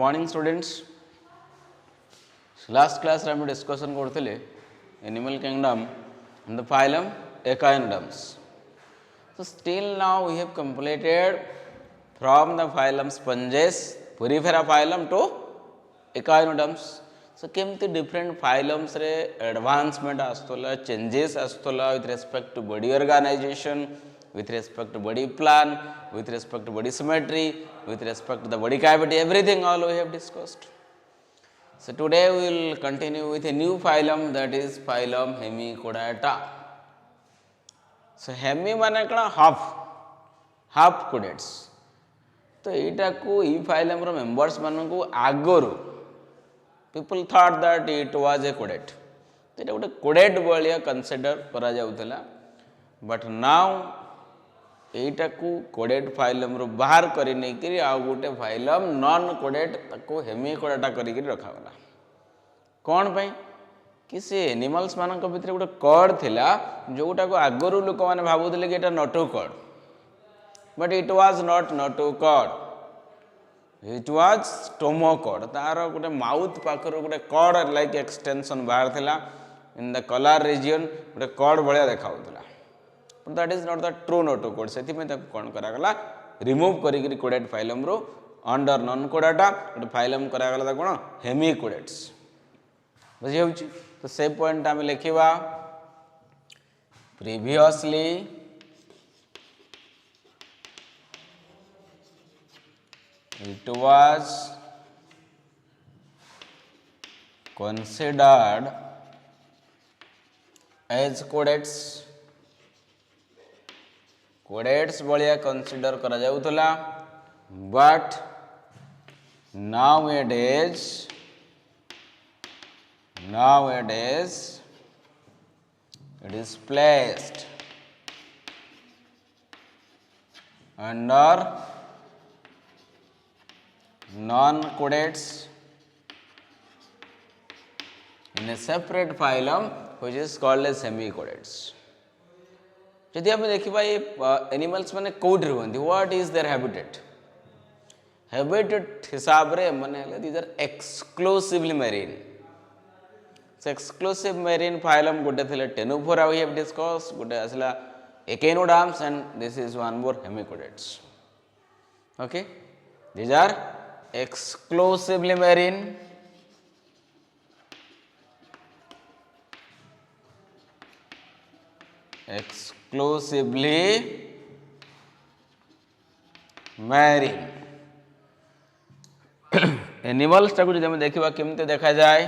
Morning students last class रे हम discussion करते animal kingdom in the phylum echinoderms. So still now we have completed from the phylum Sponges Porifera phylum to Echinoderms. So केमती different phylums रे advancement आस्तोला changes आस्तोला with respect to body organization, with respect to body plan, with respect to body symmetry, with respect to the body cavity, everything all we have discussed. So today we will continue with a new phylum, that is phylum Hemichordata. So hemi माने कण half कोडेट्स. तो यहाँ को ई phylum रो members मान को आगरु people thought that it was a कोडेट. तो ये गोटे कोडेट भाया कनसिडर करा जाउतला. बट नाउ यहाँ को कोडेट फाइलम रो बाहर करी नै करी आ गोटे फाइलम नॉन कोडेट ताको हेमिकोडाटा करी रखा गला. कौन पई कि से एनिमल्स मान भितर गोटे कॉर्ड थिला जोटा को आगरु लोक मैंने भावुले कि एटा notochord. But it was not notochord, it was stomochord. तार गोटे माउथ पाखर गोटे कॉर्ड लाइक एक्सटेंशन बाहर थिला इन द कलर रीजन गोटे कॉर्ड भाया देखाउतला. But that is not the true notochord. सेति में ताको कोन करा गला रिमूव करी कोडेट फाइलम रो अंडर नॉन कोडाटा गोटे फाइलम करा गला कोन हेमिकोडेट्स. बुझी होउची. तो से पॉइंट आम लिखा previously it was considered as codex. codex भाया कंसीडर करा जाउतला. But nowadays it is placed under non-codex in a separate phylum which is called as hemicodex. यदि आप देखिबा ये एनिमल्स माने कोड रहंती, what is their habitat. Habitat हिसाब रे माने these are exclusively marine. Exclusive marine phylum गोटे थिले टेनोफोरा we have discussed, गोटे आसला Echinoderms, and this is one more Hemichordates. Okay, these are exclusively marine. Animals टाको जदि हम देखिबा केमते देखा जाए.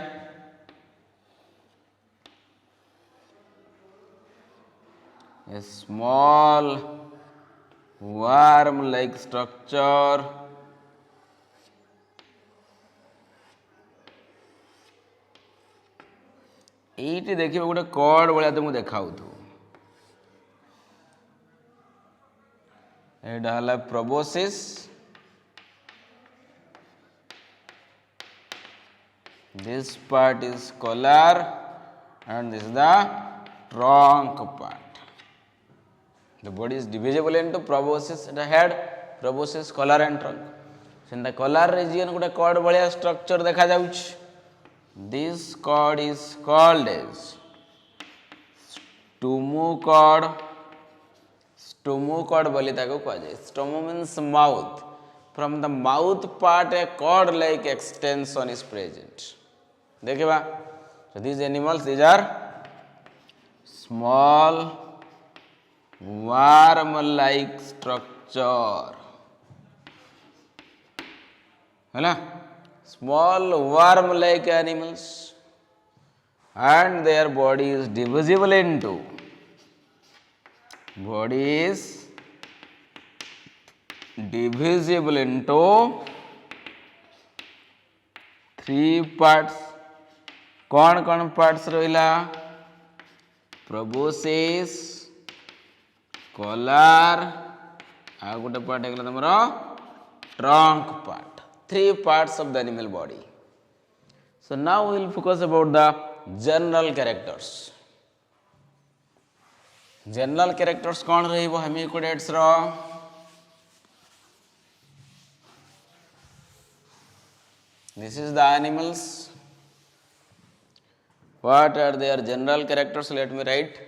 A small worm-like structure ये देखिए गोटे कॉर्ड भाया तुमको देखाऊ. यहाँ proboscis, this part is collar and this is the trunk part. The body is divisible into proboscis, the head, proboscis, collar and trunk. So in the collar region गोटे cord भाया structure देखा जाउछ. This cord is called as stomochord. Stomochord बोली ताको कहा जाए. Stomo means mouth. From the mouth part a cord like extension is present. देखिबा. So these animals, these are small worm-like structure. है ना, small worm-like animals, and their body is divisible into three parts. कौन parts रहिला? Proboscis, collar, आ गोटे part है तुम trunk part. Three parts of the animal body. So now we will focus about the general characters. General characters कौन रही वो हेमिकोडेट्स रो? This is the animals. What are their general characters? Let me write.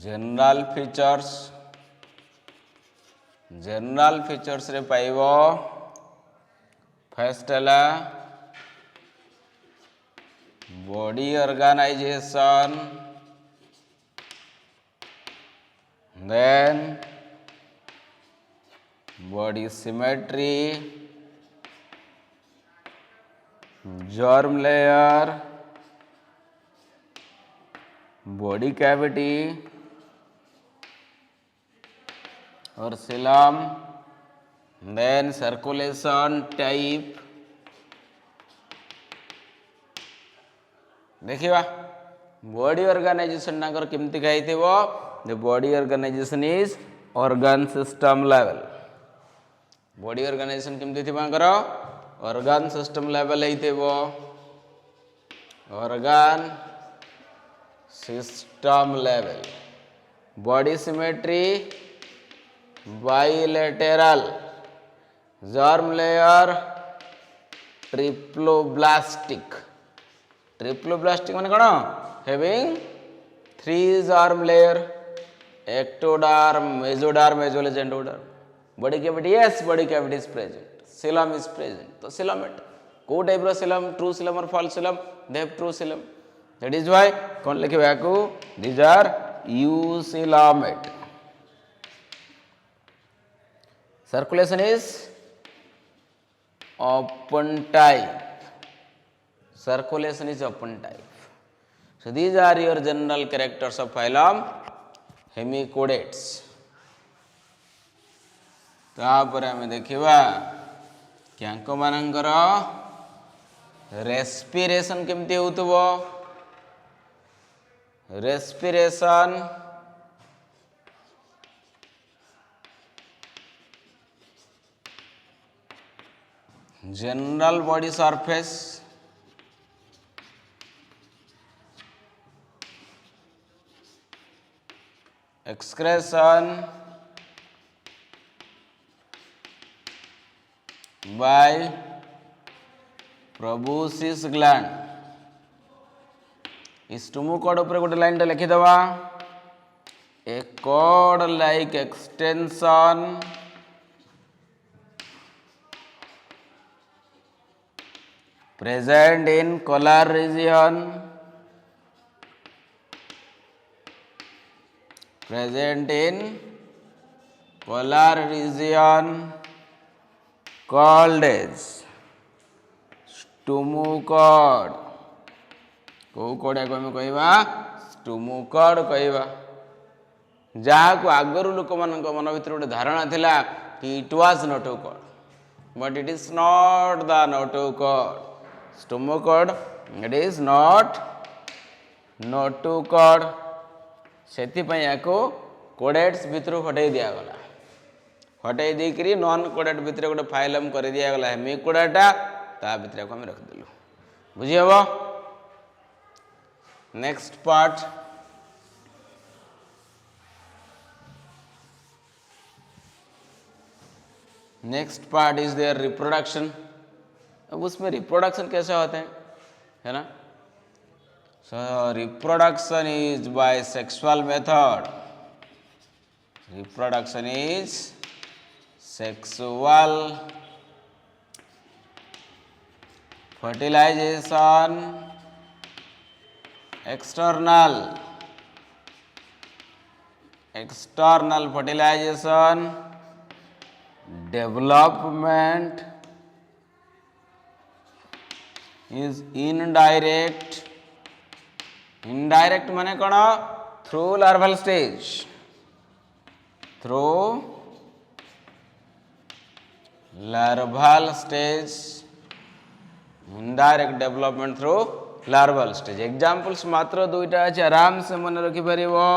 General features. General features रे पाइबो first ହେଲା body organization, then body symmetry, germ layer, body cavity or xylem, then circulation type. देखिवा body organisation नागर केमती कही the body organisation is organ system level. Body organisation केमती थी organ system level organ system level. Body symmetry bilateral, germ layer triploblastic. Triploblastic माने कौन having 3 germ layer, ectoderm, mesoderm as well as endoderm. Body cavity, yes body cavity is present, coelom is present. तो coelomate को type रो coelom, true coelom और false coelom? They have true Seelam. That is why कौन लिखिबा को these are eucoelomate. Circulation is open type. Circulation is open type. So these are your general characters of phylum Hemichordates. तापर आमे देखिबा क्यांको मानकर respiration केमती होतबो. Respiration general body surface, excretion by proboscis gland. इस टुमु कॉर्ड ऊपर गोटे लाइन टा लिखि दवा. A cord like extension present in collar region, present in collar region called as stomachord. को कोडा को हम कहबा स्टोमोकॉर्ड कहबा. जहाँ को आगरु लोक मन भीतर गोटे धारणा थिला कि it was notochord, but it is not the notochord. Stomachord, it is not notochord. सेति पय याको कोडेट्स भितर हटाई दिया गला. हटाई दे करी नॉन कोडेट भितर गोटे फाइलम कर दिया गला हेमिकोडाटा. ता भितर को हम रख देलु. बुझी हबो. Next part is their reproduction. अब उसमें रिप्रोडक्शन कैसे होते हैं, है ना? So reproduction is by sexual method. Reproduction is sexual. Fertilization external. External fertilization. Development is indirect. Indirect माने कौन? Through larval stage. Through larval stage. Indirect development through larval stage. Examples मात्र दुईटा अछि, आराम से मन रखि परिबो.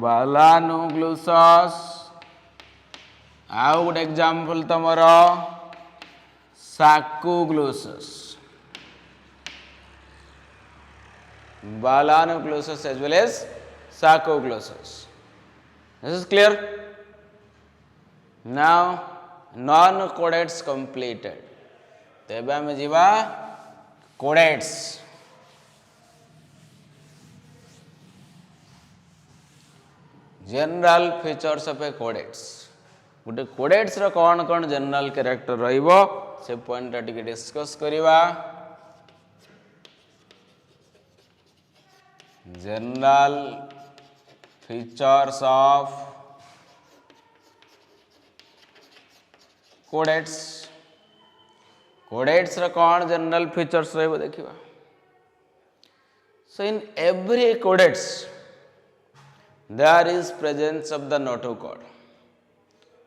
बालानुग्लुसस. आउ गुड एग्जांपल तमरो Sarcoglossus. Balanuglossus as well as sarcoglossus. This is clear? Now non-codates completed. तेबे आम जीवा codates. General features of a codates. गोटे codates रो कौन कौन general character रहिबो से पॉइंट टिके डिस्कस करिवा. General features of codates. Codates रो कौन general features रहिबो देखिबा. So in every codates there is presence of the NOTU code.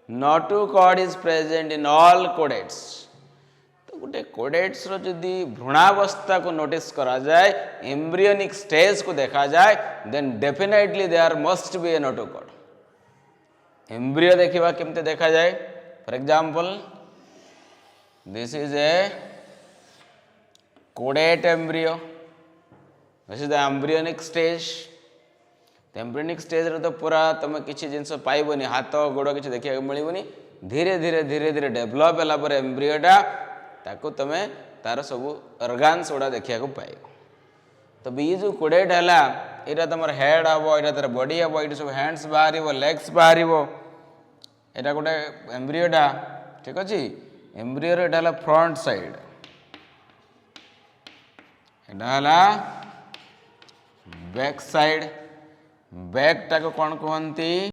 NOTU code is present in all codates. तो गोटे codates रो यदि भ्रूणावस्था को नोटिस करा जाए, embryonic stage को देखा जाए, then definitely there must be a NOTU code. Embryo देखिबा केमते देखा जाए. For example, this is a codate embryo. This is the embryonic stage. Embryonic stage रे तो पूरा तुम किसी जिनस पाइबनी हाथ गोड़ किसी देखा मिलबनी. धीरे धीरे धीरे धीरे डेभलप होला पर एम्ब्रियोटा ताको तुम तार सब ऑर्गन्स गुड़ा देखा पाइब. तो ये जो कोडेट है यहाँ तुम हेड हम यहाँ तार बॉडी हम ये सब हैंड्स बाहर लेग्स बाहर यहाँ गोटे एम्ब्रियोटा. ठीक अच्छे. एम्ब्रियो यहाँ फ्रंट साइड, यहाँ बैक साइड. बैक टा को कौन कहती?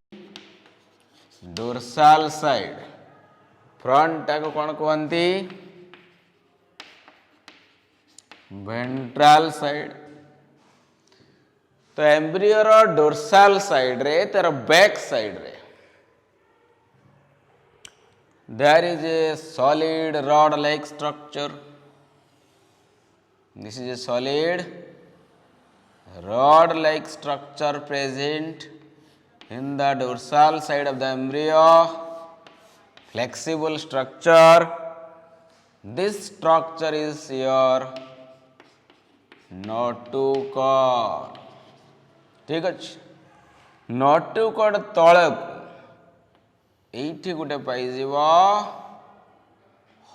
Dorsal side. फ्रंट टा को कौन कहती? Ventral side. तो एम्ब्रियो रो डोर्साल साइड रे तार बैक साइड रे there is a solid rod like structure. This is a solid rod like structure present in the dorsal side of the embryo. Flexible structure. This structure is your NOTU cord. ठीक अच्छे. NOTU cord तलक एठी गोटे पाइजिव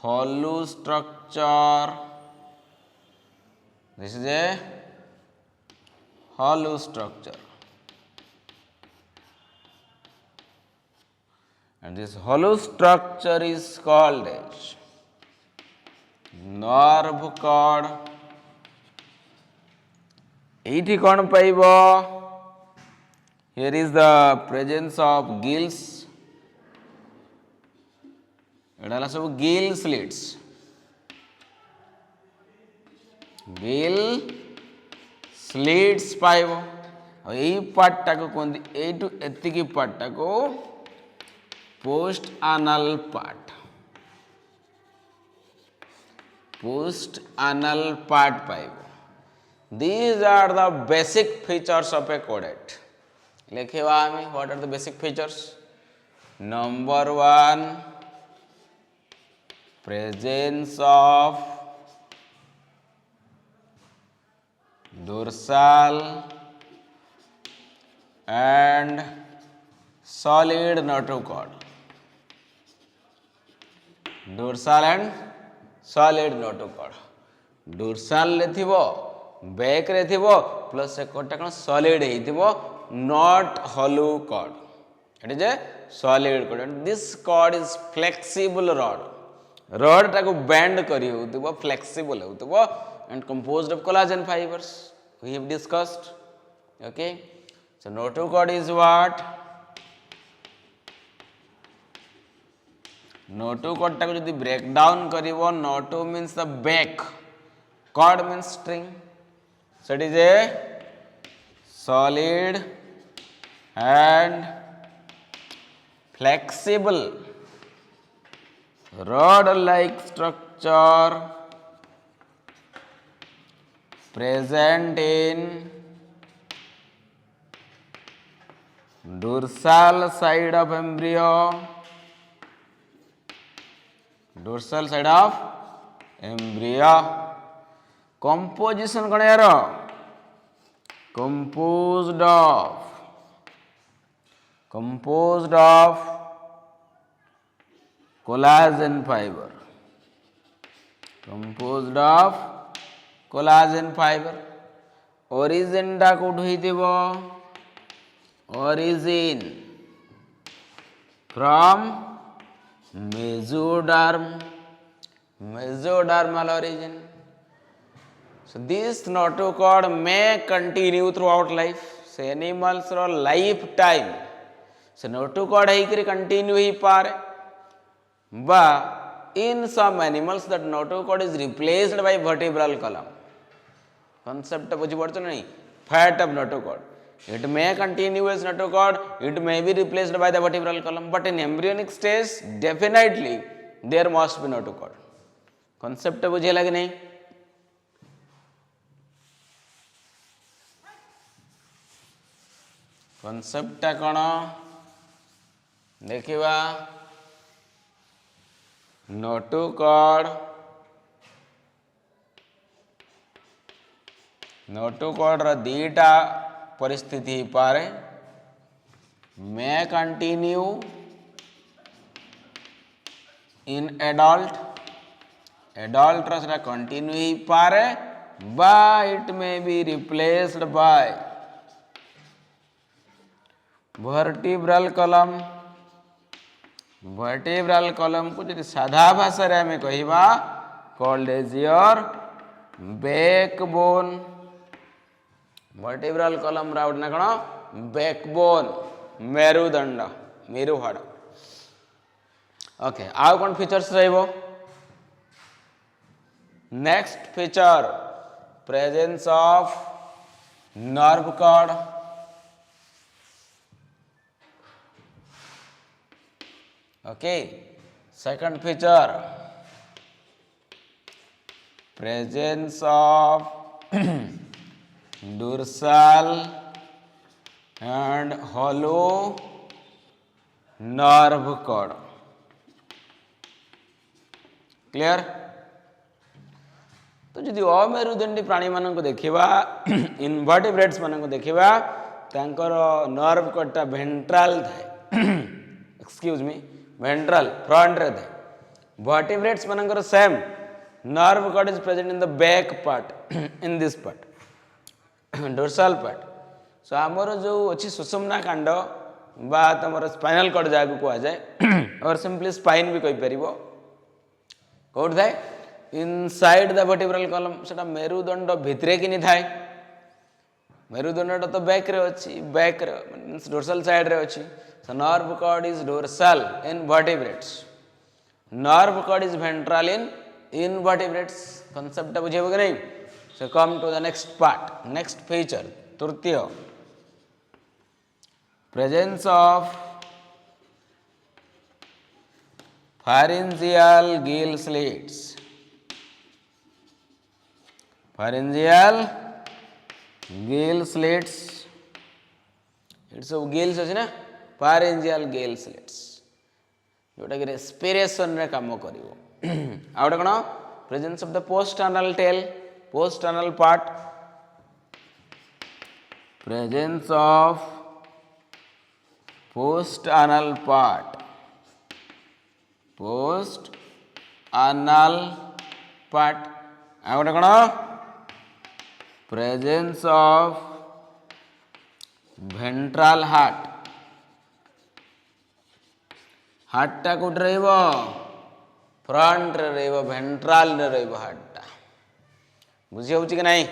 hollow structure. This is a hollow structure, and this hollow structure is called as nerve cord. एठी कौन पाइब? Here is the presence of gills. एडा सब गिल स्लिट्स. गिल स्लिट्स पाइब. यही पार्टा को कहते एटू एतिकी पार्टा को post anal part. Post anal part पाइब. These are the basic features of a codet. लिखिबा आमी what are the basic features? Number 1, presence of dorsal and solid NOTU cord. Dorsal and solid NOTU cord. Dorsal रे थिबो, back रे थिबो, plus एक कोटा कौन solid ही थिबो, not hollow cord. It is a solid cord. And this cord is flexible rod. Rod टाको bend करी होतिबो, flexible होतिबो, and composed of collagen fibers. We have discussed. Okay. So NOTU cord is what? NOTU cord टाको यदि break down करिवो, NOTU means the back, cord means string. So it is a solid and flexible rod-like structure present in dorsal side of embryo. Dorsal side of embryo. Composition कौन यार? Composed of composed of collagen fiber, composed of collagen fiber. origin टा कोठु हेतिबो origin from mesoderm, mesodermal origin. So this notochord may continue throughout life. So animals ro lifetime se notochord heikri continue hi pare, but in some animals that notochord is replaced by vertebral column. Concept बुझी पड़छ नहीं, fat of notochord. It may continue as notochord, it may be replaced by the vertebral column, but in embryonic stage definitely there must be notochord. Concept बुझे लगे नहीं? Concept कौन देखिवा notochord, notochord रा दीटा परिस्थिति पारे may continue in adult, adult रा continue ही पारे, but it may be replaced by vertebral column. vertebral column को जदि साधा भाषा रे हमें कहिबा called as your backbone. vertebral column रा उडना कଣ backbone, मेरुदंड, मेरुहाड़. ओके, आउ कोन फीचर्स रहइबो? Next feature presence of nerve cord. Okay, second feature presence of dorsal and hollow nerve cord. Clear? तो जदि अमेरुदंडी प्राणी मानक देखिबा, इनवर्टिब्रेट्स मानक देखिबा, तांकर नर्व कॉर्डटा वेंट्रल थाए. एक्सक्यूज मी, वेंट्रल फ्रंट रे थाए. वर्टिब्रेट्स मानकर same, nerve cord is present in the back part, in this part, dorsal part. So आमर जो अच्छी सुषुम्ना कांड बा तमर स्पाइनल कॉर्ड जागु को आ जाए और सिंपली स्पाइन भी कहि परिबो. कोड थाए इनसाइड द वर्टिब्रल कॉलम, सेटा मेरुदंड भितरे कि नि थाए. मेरुदंड तो बैक रे अछि, बैक रे मींस डोर्सल साइड रे अछि. So nerve cord is dorsal in vertebrates, nerve cord is ventral in invertebrates. concept बुझेबो कि नहीं? So come to the next part, next feature, तृतीय presence of pharyngeal gill slits. pharyngeal gill slits, it's of gills अछि ना, pharyngeal gill slits जोटा कि respiration रे काम करिवो. आउट कण presence of the post anal tail, post anal part, presence of post anal part, post anal part. आउट कण presence of ventral heart. Heart टा कोड रहइबो फ्रंट रे रहइबो, वेंट्रल रे रहइबो हार्ट टा. बुझि होउची कि नहीं?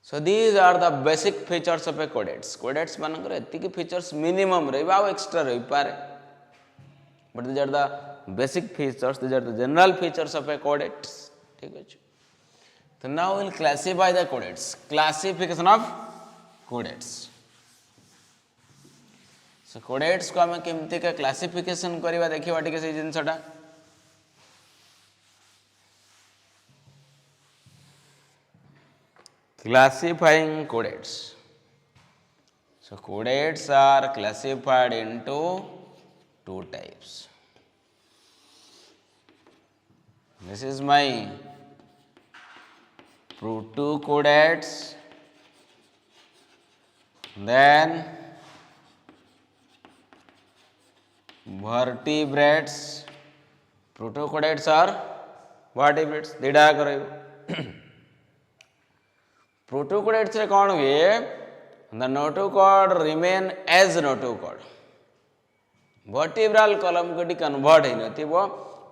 So these are the basic features of a chordates. Chordates मानकर एति की फीचर्स मिनिमम रहइबा आ एक्स्ट्रा रहि पारे, but these are the basic features, these are the general features of a chordates. ठीक अछि. तो now will classify the chordates. Classification of chordates. So chordates को हमें केमती का क्लासिफिकेशन करवा देखिबा टिके से जिंसटा. classifying codecs. So codecs are classified into two types. This is my protocodecs, then vertebrates, protocodates are vertebrates दीटा करो protocodates रे कौन हुए the notochord remain as notochord vertebral column को convert ही नहीं थी वो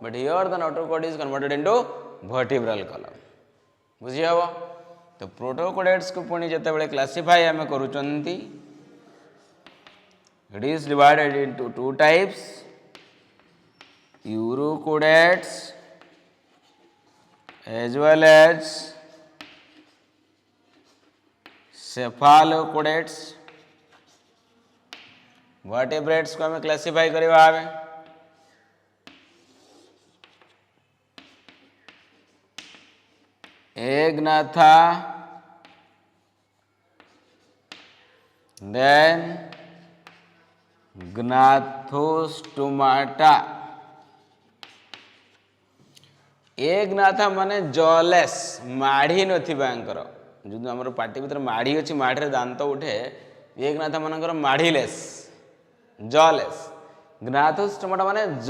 but here the notochord is converted into vertebral column बुझिया वो तो protocodates को पुणी जते बड़े classify हमें करूचंती it is divided into two types urocodates as well as cephalocodates vertebrates को हमें क्लासिफाई करवा आवे एग्नाथा then gnathostomaटा एग्नाथा माने जॉलेस माढ़ी नथी बैंकर जो हमर पार्टी भीतर माढ़ी अछि माढ़ी दांत उठे एग्नाथा मानकर माढ़ीलेस जॉलेस gnathostomaटा माने ज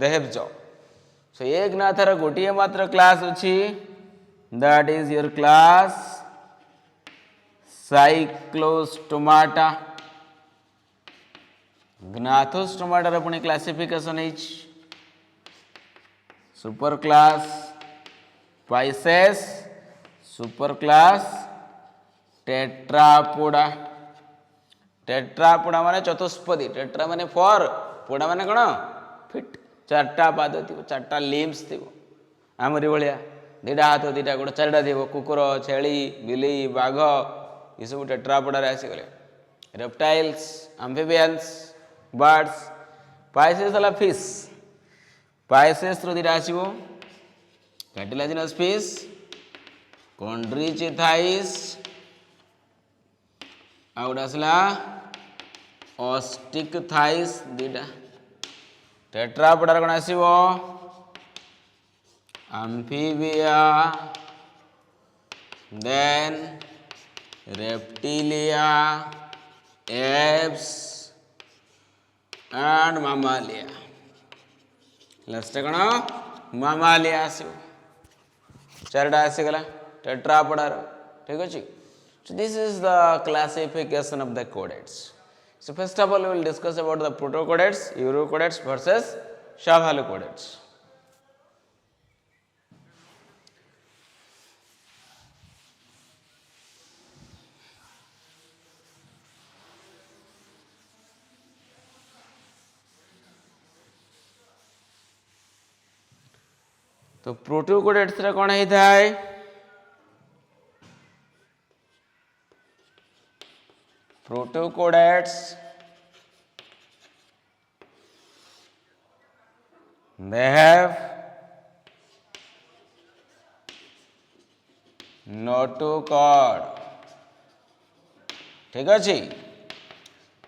देहब ज सो एग्नाथार गोटिए मात्र क्लास अछि that is your class cyclostomata gnathostomaटा रे पुनी classification etch super class Pisces super class Tetrapoda Tetrapoda माने चतुष्पदी टेट्रा माने फोर पोडा माने कोन फिट चारटा पाद थिबो चारटा लिम्स थिबो आमरी भलिया दीटा हाथ दीटा गोड़ चारटा थिबो कुकुर छेली बिली बाघ ये सब टेट्रापोडा रे आसी गले रेप्टाइल्स एम्फिबियंस बर्ड्स पाइसेस वाला फिश पाइसेस रो दीटा आसीबो कार्टिलाजिनस फिश कॉन्ड्रिचिथाइस आउट आसला ऑस्टिकथाइस दीटा टेट्रापोडा कोन आसीबो Amphibia then Reptilia Aves and Mammalia last कोन मामालिया आसीबो चारटा आसी गला टेट्रापोडा ठीक अछि so this is the classification of the codates so first of all we will discuss about the protocodates urocodates versus cephalocodates तो प्रोटोकोडेट्स रे कोन हे थाए प्रोटोकोडेट्स they have notochord ठीक अछि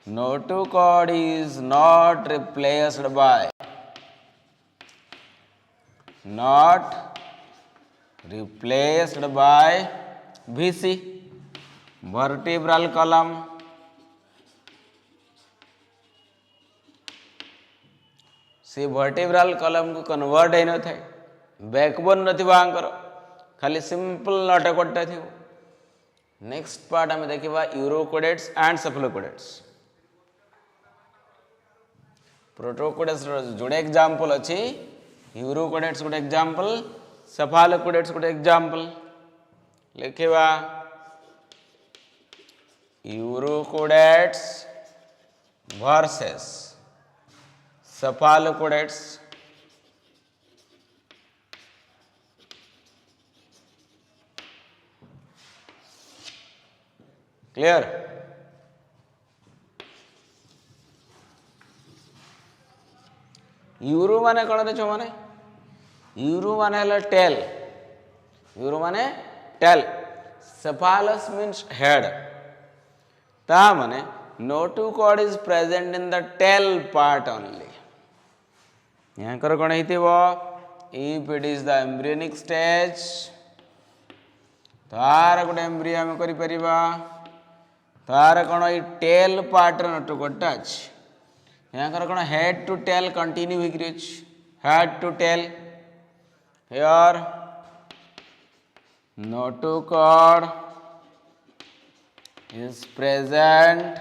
notochord is not replaced by VC vertebral column से vertebral column को convert है न थे बैकबोन नथि बांकर खाली सिंपल नोटोकॉड थी नेक्स्ट पार्ट हमें देखिबा यूरोकोडेट्स एंड सेफलोकोडेट्स प्रोटोकोडेट्स जोड़े एग्जांपल अछि यूरोकोडेट्स गोटे एग्जांपल सेफलोकोडेट्स गोटे एग्जांपल लिखिबा urochordates versus cephalocodates clear uro माने कौन रे छो माने यूरो माने हला टेल यूरो माने टेल cephalus means head ता माने notochord is present in the tail part only यहाँ कर कौन ही वो if it is the embryonic stage तार गोटे एम्ब्रियो हम करि परिबा तार कौन ई टेल पार्ट रे नोटोकॉड अछि यहाँ कौन हेड टू टेल कंटिन्यू होगी head to tail here notochord is present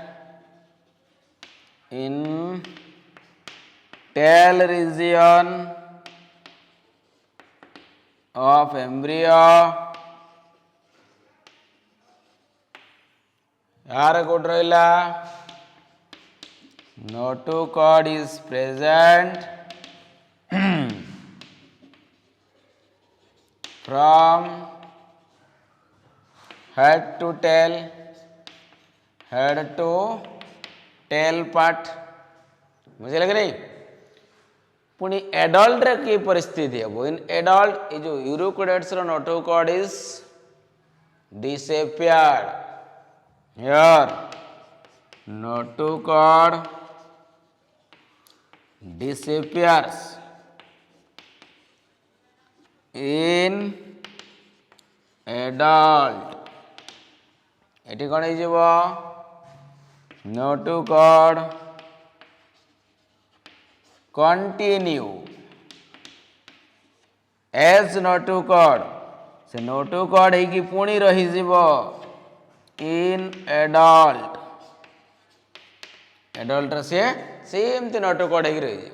in tail region of embryo यार कोड रहिला notochord is present from head to tail part मुझे लग रही पुणी एडल्ट रे की परिस्थिति है इन एडल्ट ये जो यूरोकोडेट्स रो notochord is disappeared here notochord disappears in adult एटी कौन हो notochord continue as notochord से notochord है पुणी रही in adult से सेम थी notochord है रही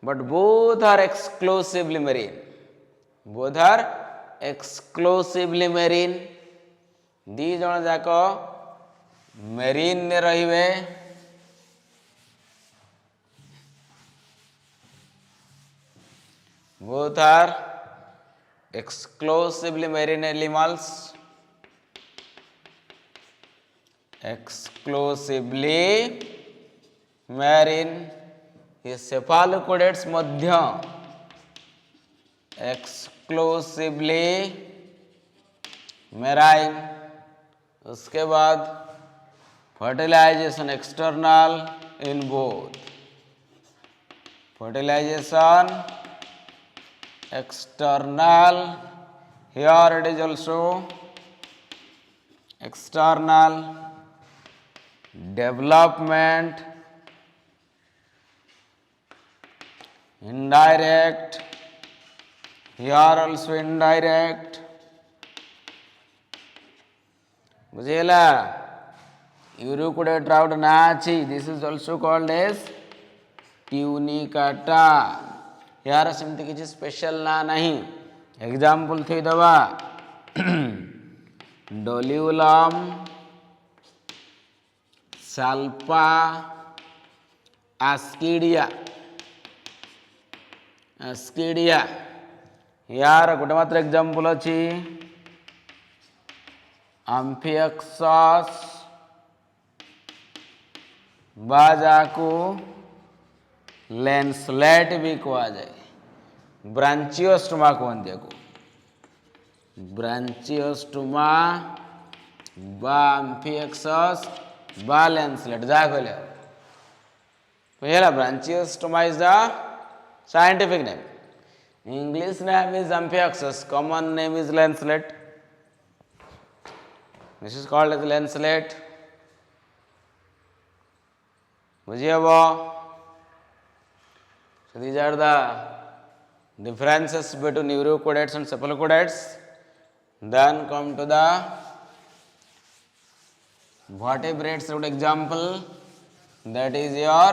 but both are exclusively marine दी जन जाक मेरीन ने रहिबे both are exclusively marine animals ये cephalopods मध्य exclusively marine उसके बाद fertilization external in both fertilization external here it is also external development indirect here also indirect बुझेला यूरोकोडेट ट्राउट ना अच्छी this is also called as tunicata यार सेमती किसी स्पेशल ना नहीं एग्जाम्पल थी दवा डोलिउलम साल्पा आस्किडिया यार गोटे मात्र एग्जाम्पल अच्छी आम्फियक्सस बाजाकू लेंसलेट भी कहा जाए ब्रांचियोस्टोमा कहते ब्रांचियोस्टोमा बा आम्फियक्सस बा लेंसलेट जहाँ कहले पहला Branchiostoma is the scientific name. English name is Amphioxus. Common name is lancelet. This is called as lancelet. बुझिए वो. So these are the differences between urochordates and cephalopods. Then come to the vertebrates. Good example. That is your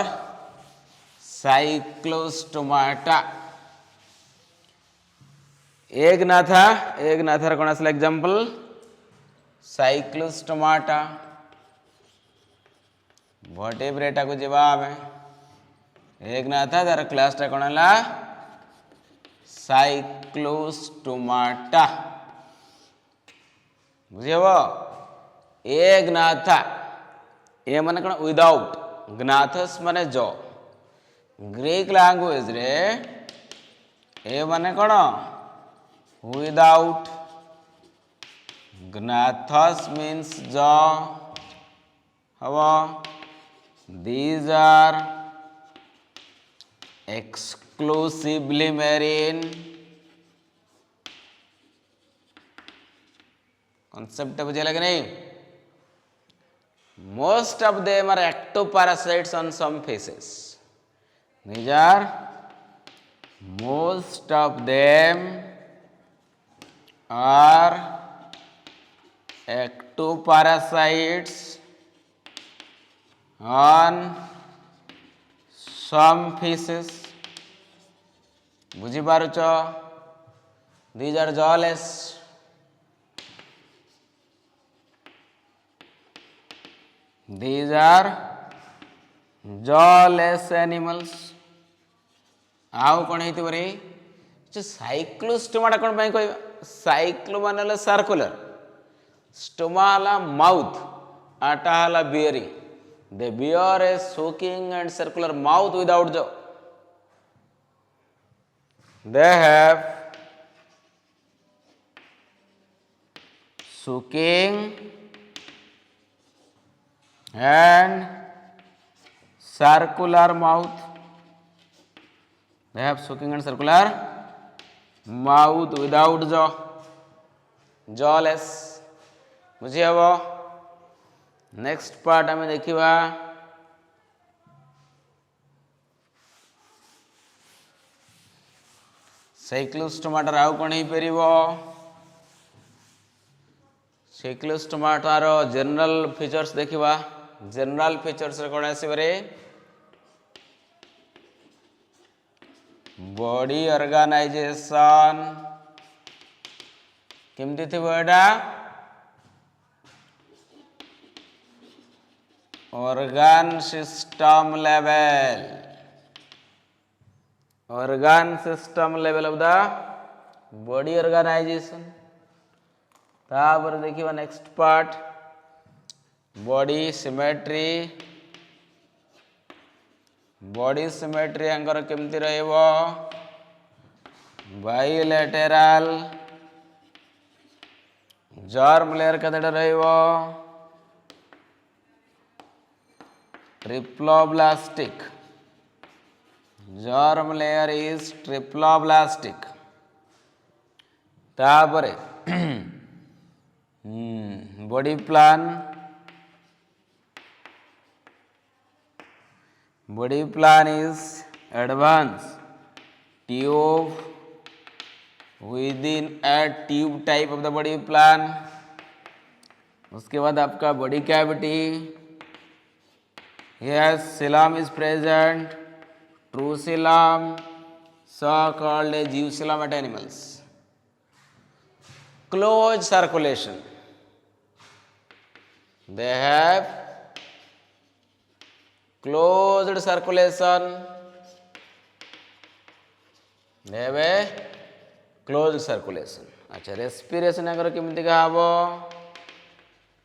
Cyclostomata एक ना था कौन सा example Cyclostomata वर्टेब्रेटा को जवाब है एक ना था तार क्लास टा कौन ला साइक्लोस्टोमाटा बुझे वो एक ना था ये माने कौन विदाउट ग्नाथस माने जो ग्रीक लैंग्वेज रे ए माने कौन विदाउट ग्नाथस मीन्स ज हवा these are exclusively marine concept बुझे लगे नहीं most of them are ectoparasites on some fishes These are most of them are ectoparasites on some fishes. ବୁଝିପାରୁଛ? These are jawless. These are jawless animals. ଆଉ କ'ଣ ହେଇଥିବ ରେ? ସାଇକ୍ଲୋଷ୍ଟୋମାଟା କ'ଣ ପାଇଁ କହିବା? ସାଇକ୍ଲୋ ମାନେ ହେଲା ସାର୍କୁଲାର, ଷ୍ଟୋମା ହେଲା ମାଉଥ, ଆଟା ହେଲା bearing. The bear is soaking and circular mouth without jaw. They have soaking and circular mouth. They have soaking and circular mouth without jaw. Jawless. ବୁଝି ହେବ? नेक्स्ट पार्ट आम देखा साइक्लोस्टोमाटार आउ कौन हो पार? साइक्लोस्टोमाटार जनरल फीचर्स देखा. जनरल फीचर्स कौन आसवे? Body organisation केमती थी एटा? organ system level of the body organization. तापर देखिए next part body symmetry. Body symmetry आंकर केमती रहइबो? बाइलेटरल. जर्म लेयर केतेटा रहइबो? Triploblastic. Germ layer is triploblastic. तापरे body plan. Body plan is advance tube within a tube type of the body plan. उसके बाद आपका body cavity. Yes, coelom is present. True coelom, so called as eucoelomate animals. Closed circulation. They have closed circulation. They have a closed circulation. अच्छा, respiration अगर किमती का हबो?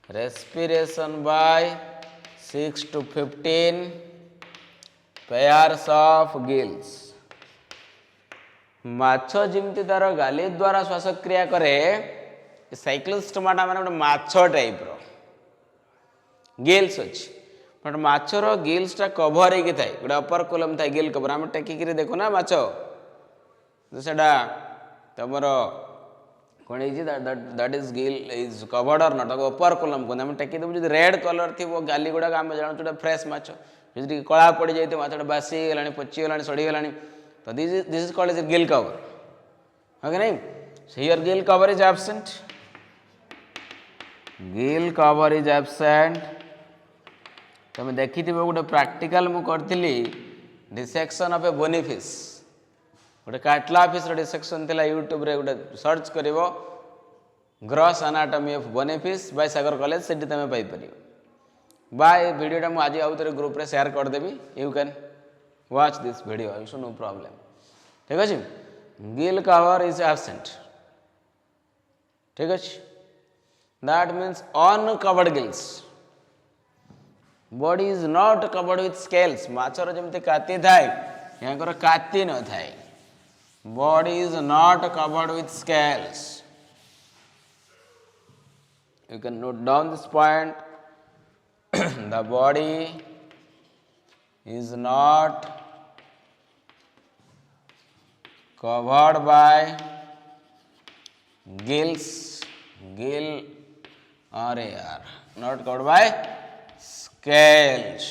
Respiration by 6 to 15 pairs of gills. माछ जिमती तार गाली द्वारा श्वासक्रिया करे, साइक्लोस्टोमाटा माने गोटे माछ टाइप रो गिल्स अच्छी. बट माछर गिल्सटा कभर होगी थाए. गोटे अपर कोलम थाए गिल कभर. आम टेकिक देखो ना माछ से तुम कौन that is Gill is covered और नॉट अपर कोलम को आम टेकी देव. जो रेड कलर थी गाली गुड़ाक आम जानू फ्रेश माछ. जी कला पड़ जाए माछटा बासी गला पचिगला सड़ीगला तो this is called is gill cover. Okay नहीं? Here gill cover is absent. Gill cover is absent. तुम देखी गोटे प्रैक्टिकल मु करी dissection of a bony fish. गोटे काटला फिश डिसेक्शन थिला यूट्यूब रे गोटे सर्च करिवो gross anatomy of bony fish by Sagar college से तुम पाइपर. बाय वीडियोटा मुझे आज आउे ग्रुप रे शेयर करदेवी. You can watch this video. It's no problem. ठीक अच्छे. Gill cover is absent. ठीक अच्छे. That means uncovered gills. Body is not covered with scales. माछर जमती काती थाए यहाँ काती न थाए. Body is not covered with scales. You can note down this point. The body is not covered by gills, gill or air, not covered by scales.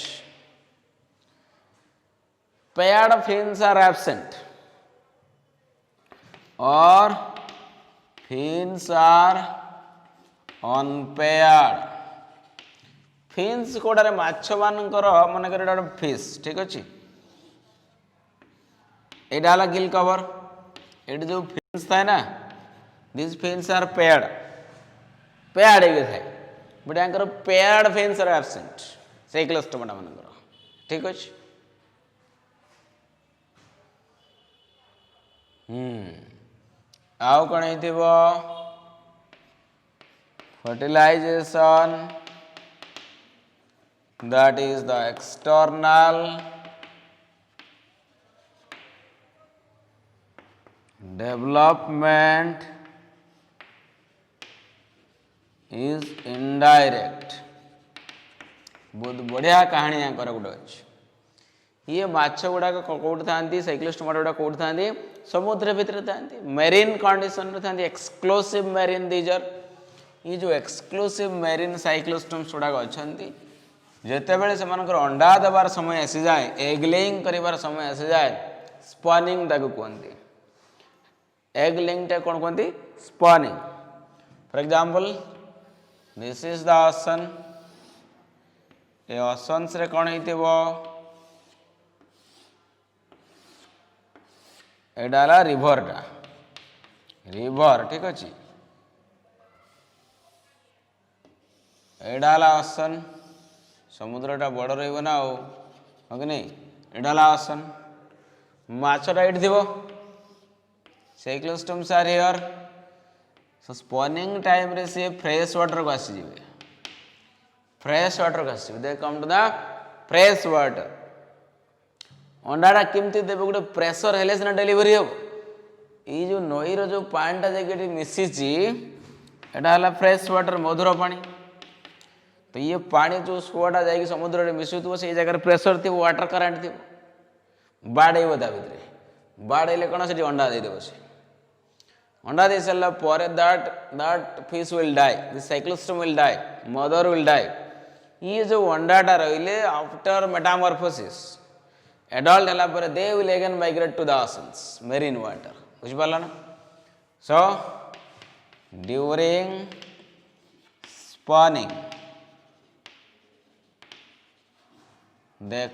paired fins are absent or fins are unpaired. fins कोडारे माछ मानकर मन कर एटा fish ठीक अछि एटा हला gill cover एटा जो fins थाए ना दिस fins आर पेयर्ड हे थाए बट यांकर paired fins are absent Cyclostomata मानकर ठीक अछि आउ कण हेतिबो fertilization, that is the external development is indirect. बहुत बढ़िया कहानी यहाँ कर गोटे अच्छे ये माछ गुड़ाक कौट था साइक्लोस्टोमा गुड़ा कौट था समुद्र भितर था मेरीन कंडीशन था एक्सक्लूसिव मेरीन दीजर ये जो एक्सक्लूसिव मेरीन साइक्लोस्टोम्स गुड़ाक अच्छा जिते बड़े से अंडा देवार समय आसी जाए एग लेइंग कर समय आसी जाए स्पनिंग ताको कहते एग लेइंग टा कौन कहते spanning for example this is the ocean A oceans रे कौन हेतिबो एडा ला रिवर ठीक अच्छे एडा ला ओशन समुद्रटा बड़ रहा हो कि नहीं एडा ला ओशन माछटा एट थी cyclostomes are here so spawning time रे से फ्रेश वाटर को आसी जिवे फ्रेश वाटर को आसी they come to the fresh water अंडाटा केमती देवे गोटे प्रेसर हेले सिना डेलीवरी हम ये जो नईर जो पानीटा जाकि मिशिची एटा हला फ्रेश वाटर मधुर पानी तो ये पानी जो सुआटा जा समुद्र में मिशुव से जगह प्रेसर थी वाटर करेन्ट थी बाड़ेब ता भितर बाड़े कौन से अंडा देदेव से अंडा दे सारा पर that fish will die this cyclostome will die mother will die ये जो अंडाटा रहिले आफ्टर मेटामॉर्फोसिस एडल्ट है पर they will again migrate to the oceans marine water बुझिपारा ना so during spawning they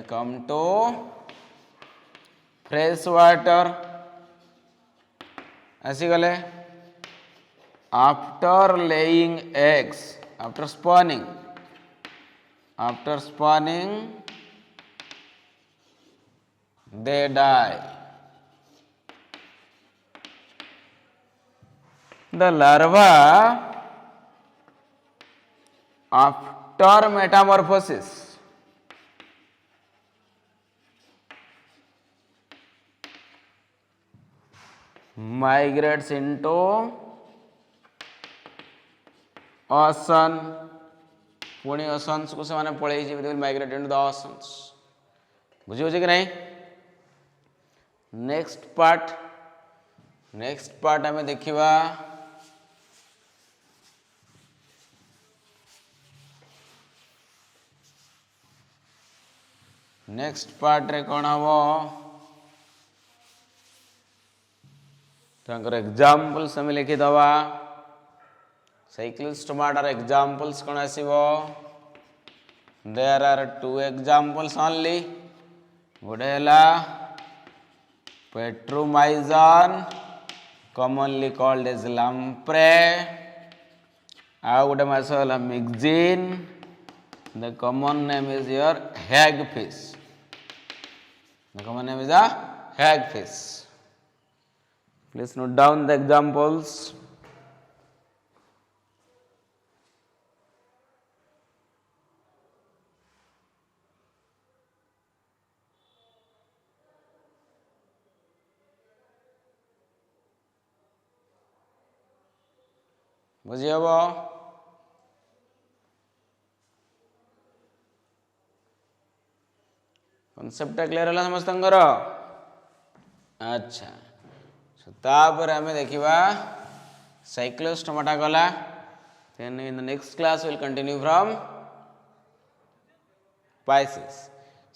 come to fresh water ऐसी गले after laying eggs after spawning they die the larva after metamorphosis migrates into ocean पुणी oceans को से पलि migrate into the oceans बुझे कि नहीं नेक्स्ट पार्ट आम देखा नेक्स्ट पार्ट रे कौन हम तो एग्जाम्पल्स आम लिखिदवा साइक्लोस्टोमाटार एग्जाम्पल्स कौन आसीबो there are two examples only गोटे है Petromyzon commonly called as lamprey आउ गोटे माछ है मिक्जिन the common name is your hagfish the common name is a hagfish please note down the examples बुझी हम कॉन्सेप्ट क्लियर है समस्त अच्छा तापर आम देखा साइक्लोस्टोमाटा गला then in the next class we will continue from Pisces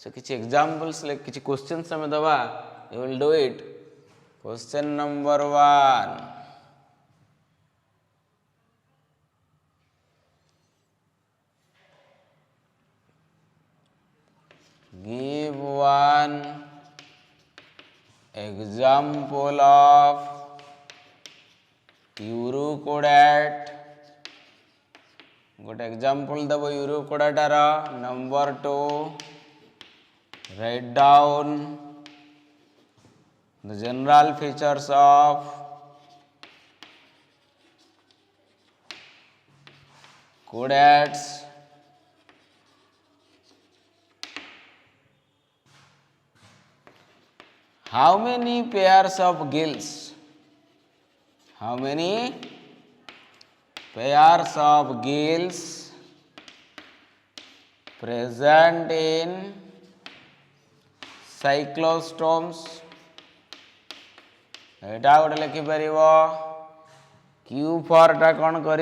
so किछि एग्जांपल्स लाइक किछि क्वेश्चंस हमें दबा you will do it question number 1 give one example of urochordate गोटे एग्जांपल देव यूरोकोडाटार number 2 write down the general features of chordates how many pairs of gills how many pairs of gills present in cyclostomes एटा गोटे लिखिपर Q for टा कौन कर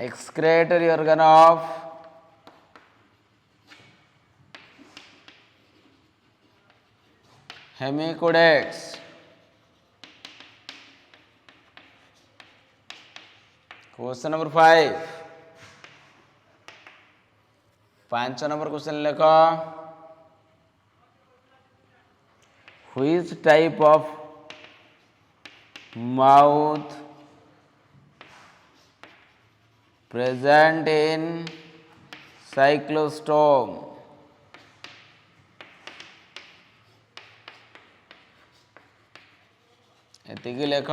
excretory organ of हेमिकोडेक्स question number 5 number question लिख which type of mouth present in cyclostome एतिकी लेख